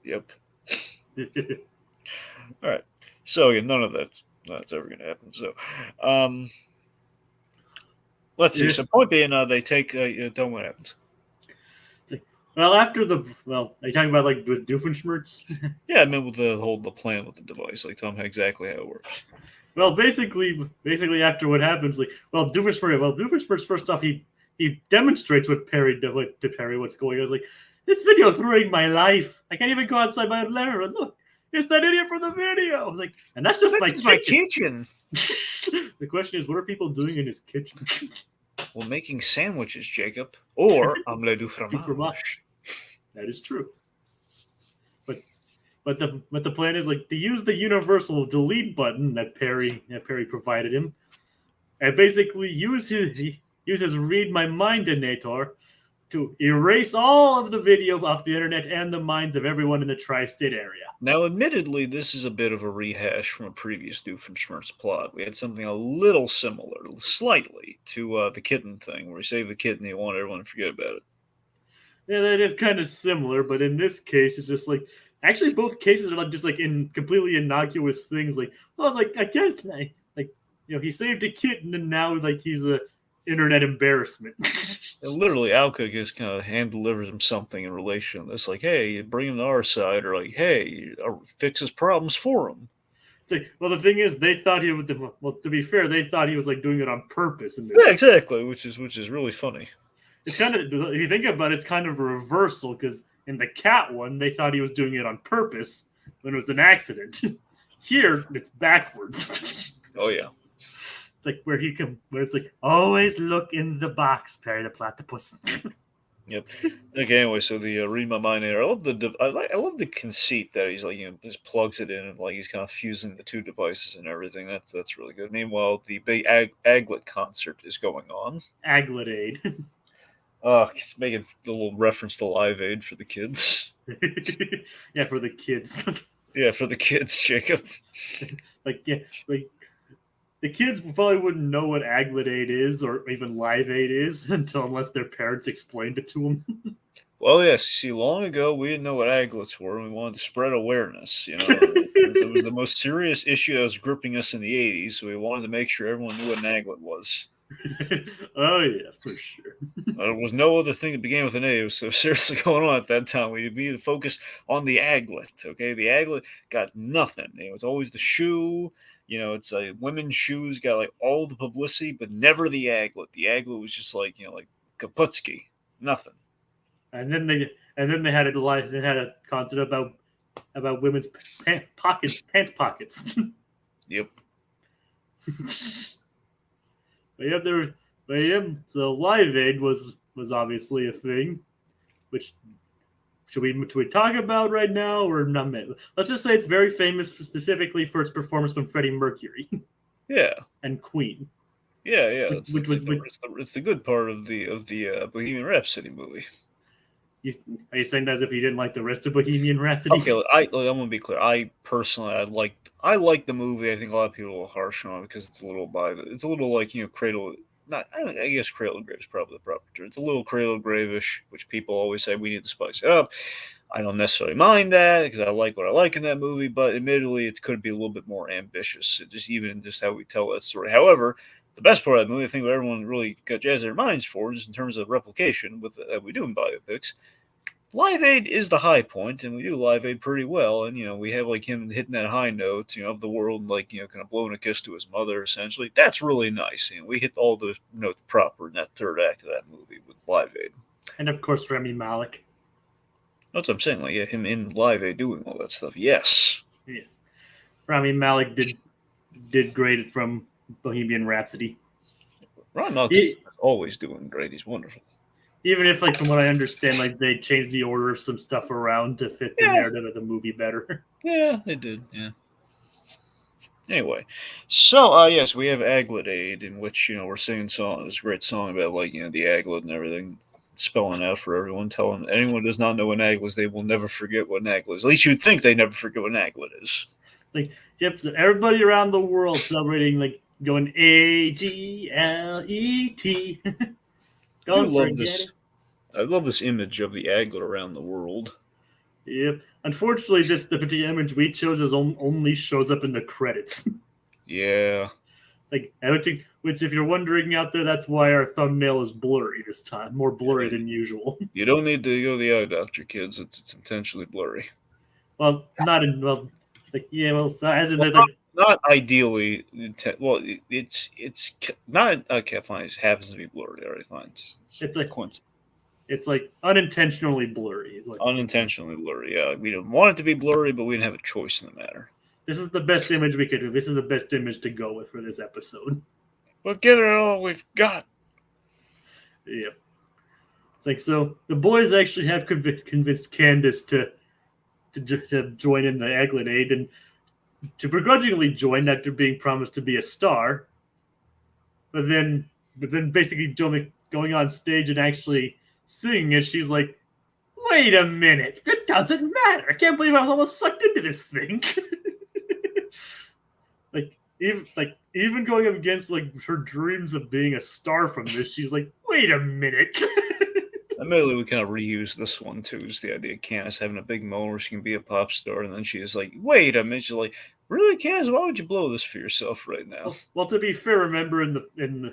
Yep. All right. So yeah, none of that's ever going to happen. So, let's see. Yeah. So point being, they take. Tell me what happens. Well, after are you talking about like with Doofenshmirtz? Yeah, I mean with the plan with the device. Like, tell them exactly how it works. Well, basically after what happens, like, Doofenshmirtz first off he demonstrates what Perry to Perry what's going on. He's like, this video's ruining my life. I can't even go outside my lair and look. It's that idiot from the video. I was like, and that's just my kitchen. The question is, what are people doing in his kitchen? Well, making sandwiches, Jacob, or omelette du fromage. That is true. But the plan is like to use the universal delete button that Perry provided him, and basically use his read my mind-inator to erase all of the video off the internet and the minds of everyone in the tri-state area. Now, admittedly, this is a bit of a rehash from a previous Doofenshmirtz plot. We had something a little similar, slightly, to the kitten thing, where he saved the kitten and he wanted everyone to forget about it. Yeah, that is kind of similar, but in this case, it's just like actually both cases are just like in completely innocuous things. Like, oh, like I can't, like he saved a kitten and now like he's a internet embarrassment. Literally, Alka just kind of hand delivers him something in relation to this, like, "Hey, bring him to our side," or like, "Hey, fix his problems for him." It's like, well, the thing is, they thought he would. Well, to be fair, they thought he was like doing it on purpose. Yeah, exactly, which is really funny. It's kind of, if you think about it, it's kind of a reversal because in the cat one, they thought he was doing it on purpose when it was an accident. Here, it's backwards. Oh yeah. It's like where it's like always look in the box, Perry the Platypus. Yep. Okay. Anyway, so the read my mind. I love I love the conceit that he's like just plugs it in and like he's kind of fusing the two devices and everything. That's really good. Meanwhile, the big aglet concert is going on. Aglet aid. He's making a little reference to Live Aid for the kids. Yeah, for the kids. Yeah, for the kids, Jacob. Like the kids probably wouldn't know what aglet aid is or even Live Aid is unless their parents explained it to them. Well, yes. You see, long ago we didn't know what aglets were, and we wanted to spread awareness. It was the most serious issue that was gripping us in the '80s, so we wanted to make sure everyone knew what an aglet was. Oh yeah, for sure. There was no other thing that began with an A. It was so seriously going on at that time. We needed to focus on the aglet. Okay, the aglet got nothing. It's always the shoe. It's women's shoes got like all the publicity, but never the aglet. The aglet was just like like Kaputski, nothing. And then they had a concept about women's pants pockets. Yep. So Live Aid was obviously a thing, which should we talk about right now or not? Let's just say it's very famous specifically for its performance from Freddie Mercury. Yeah. And Queen. Yeah, yeah. It's the good part of the Bohemian Rhapsody movie. Are you saying that as if you didn't like the rest of Bohemian Rhapsody? Okay, I'm gonna be clear. I personally, I like the movie. I think a lot of people are harsh on it because it's a little like Cradle. Not, I guess Cradle of Grave is probably the proper term. It's a little Cradle of Grave-ish, which people always say we need to spice it up. I don't necessarily mind that because I like what I like in that movie, but admittedly, it could be a little bit more ambitious, even how we tell that story. However, the best part of the movie, I think what everyone really got jazzed their minds for, just in terms of replication, that we do in biopics, Live Aid is the high point, and we do Live Aid pretty well. And we have like him hitting that high note, of the world, like kind of blowing a kiss to his mother. Essentially, that's really nice. We hit all the notes proper in that third act of that movie with Live Aid. And of course, Rami Malek. That's what I'm saying. Like him in Live Aid doing all that stuff. Yes. Yeah. Rami Malek did great from Bohemian Rhapsody. Rami Malek is always doing great. He's wonderful. Even if, like, from what I understand, like, they changed the order of some stuff around to fit the narrative of the movie better. Yeah, they did. Yeah. Anyway, so yes, we have Aglet Aid, in which we're singing this great song about like the aglet and everything, spelling out for everyone, telling anyone who does not know what an aglet is, they will never forget what an aglet is. At least you'd think they never forget what an aglet is. Like, yep, so everybody around the world celebrating, like, going AGLET. Don't forget it. I love this image of the aglet around the world. Yep. Unfortunately, the particular image we chose only shows up in the credits. Yeah. Like, which, if you're wondering out there, that's why our thumbnail is blurry this time, more blurry than usual. You don't need to go to the eye doctor, kids. It's intentionally blurry. Well, as in not ideally. Well, it's not okay. Fine, it happens to be blurry. All right, fine. It's like coincidence. It's like unintentionally blurry. Unintentionally blurry. Yeah, we didn't want it to be blurry, but we didn't have a choice in the matter. This is the best image we could do. This is the best image to go with for this episode. We'll give it all we've got. Yeah. It's like, so the boys actually have convinced Candace to join in the Aglet Aid and to begrudgingly join after being promised to be a star. But then basically going on stage and actually singing it, she's like, wait a minute, it doesn't matter. I can't believe I was almost sucked into this thing. Even going up against like her dreams of being a star from this, she's like, wait a minute. Admittedly, we kind of reused this one too. Just the idea of Candace having a big moment where she can be a pop star, and then she's like, wait a minute. She's like, really, Candace? Why would you blow this for yourself right now? Well, to be fair, remember in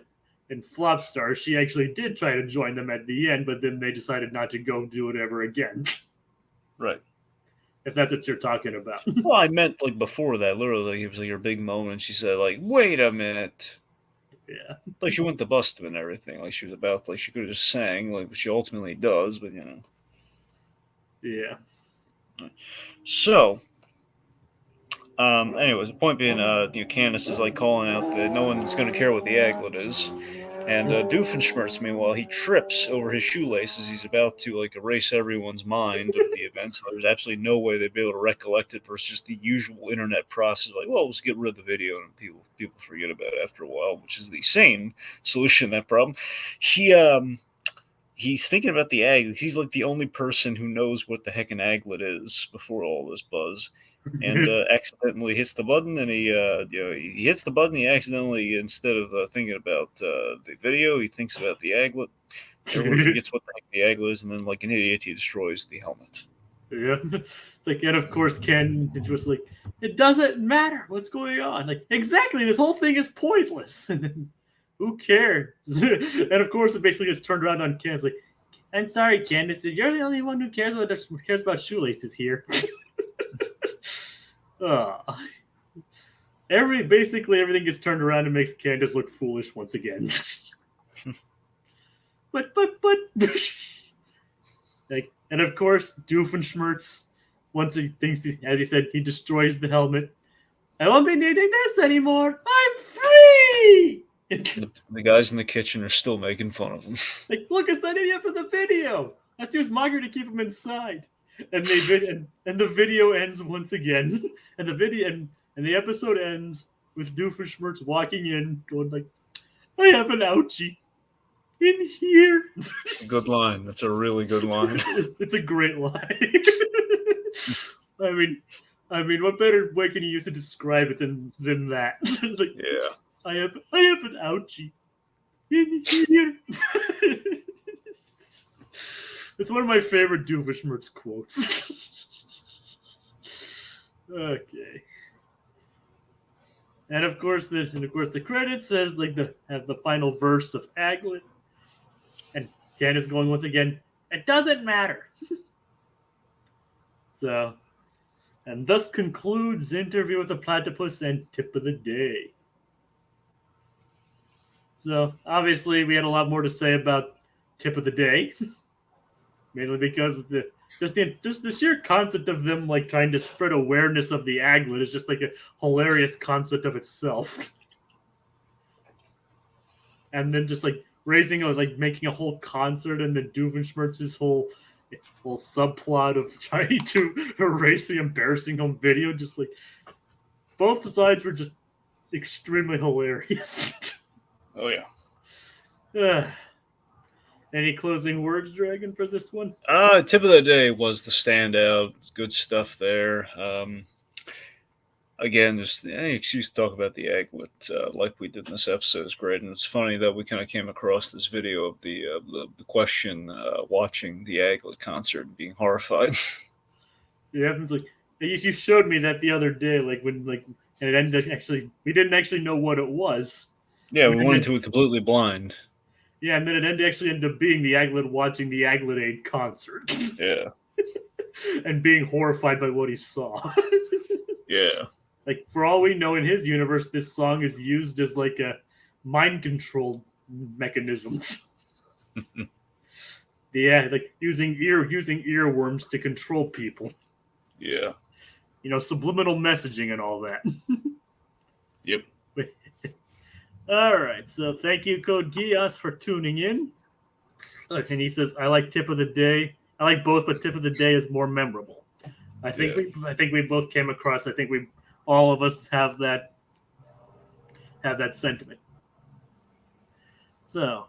Flopstar, she actually did try to join them at the end, but then they decided not to go do it ever again. Right. If that's what you're talking about. Well, I meant like before that. Literally, it was like her big moment. She said, like, wait a minute. Yeah. Like she went to bust him and everything. Like she was about, like she could have just sang, like what she ultimately does, but Yeah. So, anyways, the point being, Candace is like calling out that no one's going to care what the aglet is. And Doofenshmirtz, meanwhile, he trips over his shoelaces. He's about to like erase everyone's mind of the event. So there's absolutely no way they'd be able to recollect it versus just the usual internet process. Like, well, let's get rid of the video and people forget about it after a while, which is the sane solution to that problem. He's thinking about the aglet. He's like the only person who knows what the heck an aglet is before all this buzz. And accidentally hits the button, and he hits the button. He accidentally, instead of thinking about the video, he thinks about the aglet. Everyone forgets what the heck the aglet is, and then, like an idiot, he destroys the helmet. Yeah, it's like, and of course, Ken was like, "It doesn't matter what's going on. Like, exactly, this whole thing is pointless. And then, who cares?" And of course, it basically just turned around on Ken. It's like, "I'm sorry, Candace, you're the only one who cares about shoelaces here." Basically everything gets turned around and makes Candace look foolish once again. but like, and of course Doofenshmirtz, once he thinks as he said, he destroys the helmet. I won't be needing this anymore. I'm free. The guys in the kitchen are still making fun of him. Like, look, it's that idiot for the video. Let's use Margaret to keep him inside. And the video ends once again, and the episode ends with Doofenshmirtz walking in, going like, "I have an ouchie in here." Good line. That's a really good line. It's a great line. I mean, what better way can you use to describe it than that? Like, yeah. I have an ouchie in here. It's one of my favorite Doofenshmirtz quotes. Okay. And of course the credits says like have the final verse of Aglet. And Candace going once again, "It doesn't matter." So, and thus concludes Interview with the Platypus and Tip of the Day. So, obviously, we had a lot more to say about Tip of the Day. Mainly because of just the sheer concept of them like trying to spread awareness of the aglet is just like a hilarious concept of itself. And then just like raising or like making a whole concert and then Doofenshmirtz's whole subplot of trying to erase the embarrassing home video, just like both sides were just extremely hilarious. Oh yeah. Any closing words, Dragon, for this one? Tip of the day was the standout. Good stuff there. Again, just any excuse to talk about the aglet, like we did in this episode, is great. And it's funny that we kind of came across this video of the question watching the aglet concert and being horrified. Yeah, it's like you showed me that the other day, like when and it ended actually we didn't actually know what it was. Yeah, we went into it completely blind. Yeah, and then it actually ended up being the aglet watching the Aglet-aid concert. Yeah. And being horrified by what he saw. Yeah. Like, for all we know, in his universe, this song is used as like a mind control mechanism. Yeah, like using earworms to control people. Yeah. You know, subliminal messaging and all that. Yep. All right, so thank you, Code Geass, for tuning in. And he says, "I like Tip of the Day. I like both, but Tip of the Day is more memorable." I think we both came across. I think all of us have that sentiment. So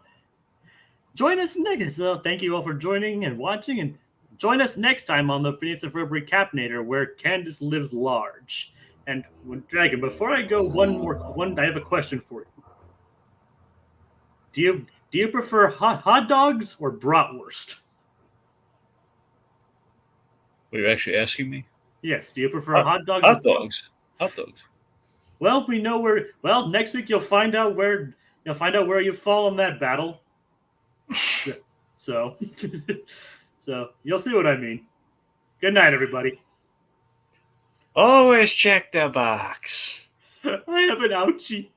join us next. So thank you all for joining and watching, and join us next time on the Phineas and Ferb Recap-inator, where Candace lives large. And Dragon, before I go, I have a question for you. Do you prefer hot dogs or bratwurst? Are you actually asking me? Yes. Do you prefer hot dogs? Hot dogs. Hot dogs. Well, we know where. Well, next week you'll find out where you fall in that battle. So, so you'll see what I mean. Good night, everybody. Always check the box. I have an ouchie.